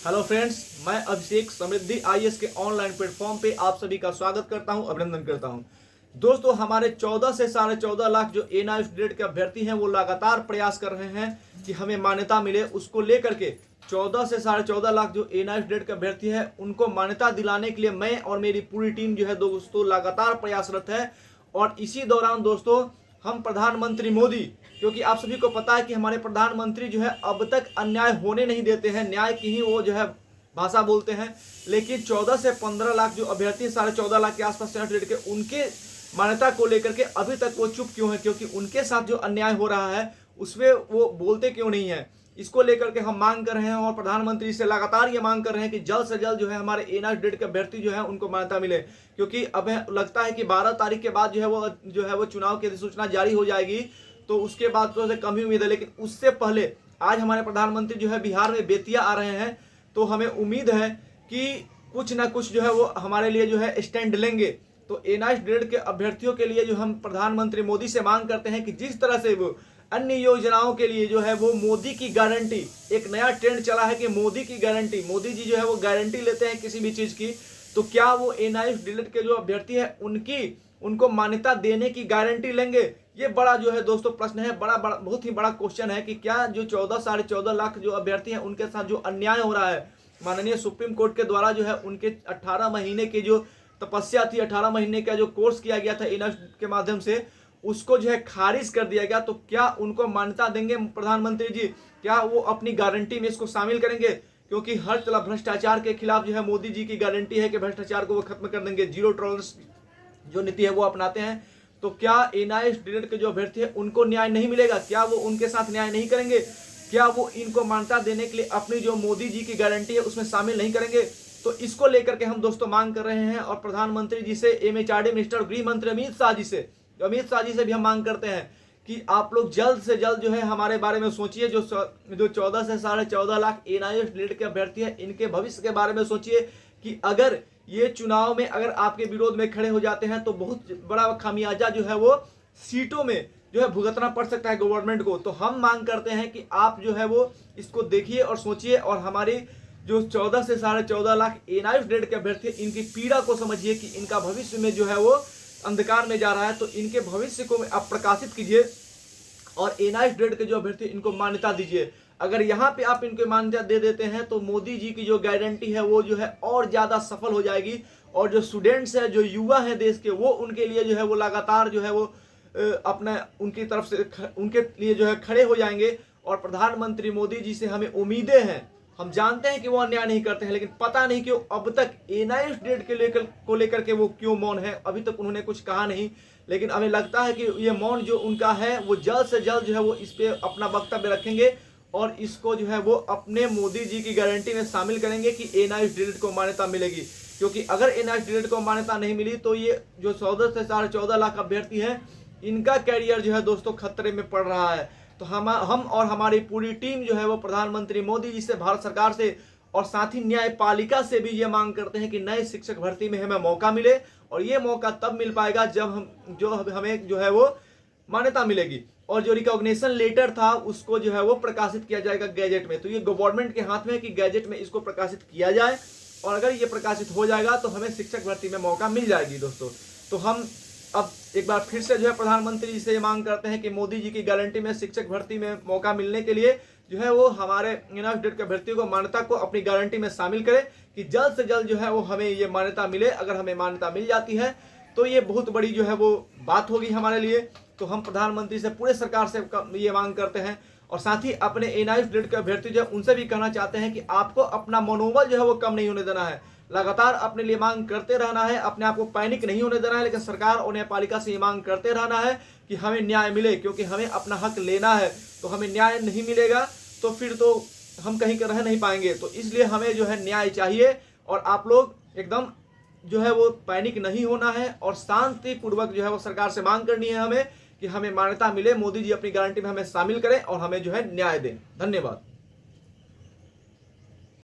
Hello friends, मैं अभिषेक समृद्धि IAS के online platform पे आप सभी का स्वागत करता हूं, अभिनंदन करता हूं। दोस्तों, हमारे 14 से 14.5 लाख जो एनआईएफ ग्रेड के अभ्यर्थी हैं वो लगातार प्रयास कर रहे हैं कि हमें मान्यता मिले। उसको लेकर के 14 से 14.5 लाख जो एनआईएफ ग्रेड के अभ्यर्थी हैं उनको मान्यता दिलाने के लिए मैं और मेरी पूरी टीम जो है दोस्तों लगातार प्रयासरत है। और इसी दौरान दोस्तों हम प्रधानमंत्री मोदी, क्योंकि आप सभी को पता है कि हमारे प्रधानमंत्री जो है अब तक अन्याय होने नहीं देते हैं, न्याय की ही वो जो है भाषा बोलते हैं। लेकिन 14 से 15 लाख जो अभ्यर्थी 14.5 लाख के आसपास रेट के उनके मान्यता को लेकर के अभी तक वो चुप क्यों है, क्योंकि उनके साथ जो अन्याय हो रहा है उसमें वो बोलते क्यों नहीं है। इसको लेकर के हम मांग कर रहे हैं और प्रधानमंत्री से लगातार ये मांग कर रहे हैं कि जल्द से जल्द जो है हमारे एनआईएफ ग्रेड के अभ्यर्थी जो है उनको मान्यता मिले, क्योंकि अब लगता है कि 12 तारीख के बाद जो है वो चुनाव की अधिसूचना जारी हो जाएगी, तो उसके बाद तो कम ही उम्मीद है। लेकिन उससे पहले आज हमारे प्रधानमंत्री जो है बिहार में बेतिया आ रहे हैं, तो हमें उम्मीद है कि कुछ ना कुछ जो है वो हमारे लिए जो है स्टैंड लेंगे। तो एनआईएफ ग्रेड के अभ्यर्थियों के लिए जो हम प्रधानमंत्री मोदी से मांग करते हैं कि जिस तरह से वो अन्य योजनाओं के लिए जो है वो मोदी की गारंटी, एक नया ट्रेंड चला है कि मोदी की गारंटी, मोदी जी जो है वो गारंटी लेते हैं किसी भी चीज की, तो क्या वो एनआईएफ ग्रेड के जो अभ्यर्थी है उनको मान्यता देने की गारंटी लेंगे? ये बड़ा जो है दोस्तों प्रश्न है, बड़ा बहुत ही बड़ा क्वेश्चन है कि क्या जो 14 लाख जो अभ्यर्थी हैं उनके साथ जो अन्याय हो रहा है, माननीय सुप्रीम कोर्ट के द्वारा जो है उनके 18 महीने की जो तपस्या थी, 18 महीने का जो कोर्स किया गया था एनआईएफ के माध्यम से, उसको जो है खारिज कर दिया गया। तो क्या उनको मान्यता देंगे प्रधानमंत्री जी? क्या वो अपनी गारंटी में इसको शामिल करेंगे? क्योंकि हर तरफ भ्रष्टाचार के खिलाफ जो है मोदी जी की गारंटी है कि भ्रष्टाचार को वो खत्म कर देंगे, जीरो टॉलरेंस जो नीति है वो अपनाते हैं। तो क्या एनआईएफ ग्रेड के जो अभ्यर्थी है उनको न्याय नहीं मिलेगा? क्या वो उनके साथ न्याय नहीं करेंगे? क्या वो इनको मान्यता देने के लिए अपनी जो मोदी जी की गारंटी है उसमें शामिल नहीं करेंगे? तो इसको लेकर के हम दोस्तों मांग कर रहे हैं और प्रधानमंत्री जी से, एमएचआरडी मिनिस्टर, गृह मंत्री अमित शाह जी से भी हम मांग करते हैं कि आप लोग जल्द से जल्द जो है हमारे बारे में सोचिए। जो 14 से 14.5 लाख एनआईएफ ग्रेड के अभ्यर्थी हैं इनके भविष्य के बारे में सोचिए कि अगर ये चुनाव में अगर आपके विरोध में खड़े हो जाते हैं तो बहुत बड़ा खामियाजा जो है वो सीटों में जो है भुगतना पड़ सकता है गवर्नमेंट को। तो हम मांग करते हैं कि आप जो है वो इसको देखिए और सोचिए और हमारी जो 14 से 14.5 लाख एनआईएफ ग्रेड के अभ्यर्थी इनकी पीड़ा को समझिए कि इनका भविष्य में जो है वो अंधकार में जा रहा है। तो इनके भविष्य को आप प्रकाशित कीजिए और एनआईएफ ग्रेड के जो अभ्यर्थी इनको मान्यता दीजिए। अगर यहाँ पे आप इनको मान्यता दे देते हैं तो मोदी जी की जो गारंटी है वो जो है और ज्यादा सफल हो जाएगी और जो स्टूडेंट्स है, जो युवा है देश के, वो उनके लिए जो है वो लगातार जो है वो अपने उनकी तरफ से उनके लिए जो है खड़े हो जाएंगे। और प्रधानमंत्री मोदी जी से हमें उम्मीदें हैं, हम जानते हैं कि वो अन्याय नहीं करते हैं, लेकिन पता नहीं क्यों अब तक एनआईएफ ग्रेड को लेकर के वो क्यों मौन है। अभी तक उन्होंने कुछ कहा नहीं, लेकिन हमें लगता है कि ये मौन जो उनका है वो जल्द से जल्द जो है वो इस पे अपना वक्तव्य रखेंगे और इसको जो है वो अपने मोदी जी की गारंटी में शामिल करेंगे कि एनआईएफ ग्रेड को मान्यता मिलेगी। क्योंकि अगर एनआईएफ ग्रेड को मान्यता नहीं मिली तो ये जो 14 से 14.5 लाख अभ्यर्थी हैं इनका कैरियर जो है दोस्तों खतरे में पड़ रहा है। तो हम और हमारी पूरी टीम जो है वो प्रधानमंत्री मोदी जी से, भारत सरकार से और साथ ही न्यायपालिका से भी ये मांग करते हैं कि नए शिक्षक भर्ती में हमें मौका मिले। और ये मौका तब मिल पाएगा जब हमें जो है वो मान्यता मिलेगी और जो रिकॉग्निशन लेटर था उसको जो है वो प्रकाशित किया जाएगा गैजेट में। तो ये गवर्नमेंट के हाथ में है कि गैजेट में इसको प्रकाशित किया जाए और अगर ये प्रकाशित हो जाएगा तो हमें शिक्षक भर्ती में मौका मिल जाएगी दोस्तों। तो हम अब एक बार फिर से जो है प्रधानमंत्री जी से मांग करते हैं कि मोदी जी की गारंटी में शिक्षक भर्ती में मौका मिलने के लिए जो है वो हमारे एनआईएफ ग्रेड के अभ्यर्थियों को मान्यता को अपनी गारंटी में शामिल करें कि जल्द से जल्द जो है वो हमें ये मान्यता मिले। अगर हमें मान्यता मिल जाती है तो ये बहुत बड़ी जो है वो बात होगी हमारे लिए। तो हम प्रधानमंत्री से, पूरे सरकार से ये मांग करते हैं और साथ ही अपने एनआईएफ ग्रेड के अभ्यर्थी जो है उनसे भी कहना चाहते हैं कि आपको अपना मनोबल जो है वो कम नहीं होने देना है, लगातार अपने लिए मांग करते रहना है, अपने आप को पैनिक नहीं होने देना है। लेकिन सरकार और न्यायपालिका से ये मांग करते रहना है कि हमें न्याय मिले, क्योंकि हमें अपना हक लेना है। तो हमें न्याय नहीं मिलेगा तो फिर तो हम कहीं रह नहीं पाएंगे। तो इसलिए हमें जो है न्याय चाहिए और आप लोग एकदम जो है वो पैनिक नहीं होना है और शांतिपूर्वक जो है वो सरकार से मांग करनी है हमें कि हमें मान्यता मिले, मोदी जी अपनी गारंटी में हमें शामिल करें और हमें जो है न्याय दें। धन्यवाद।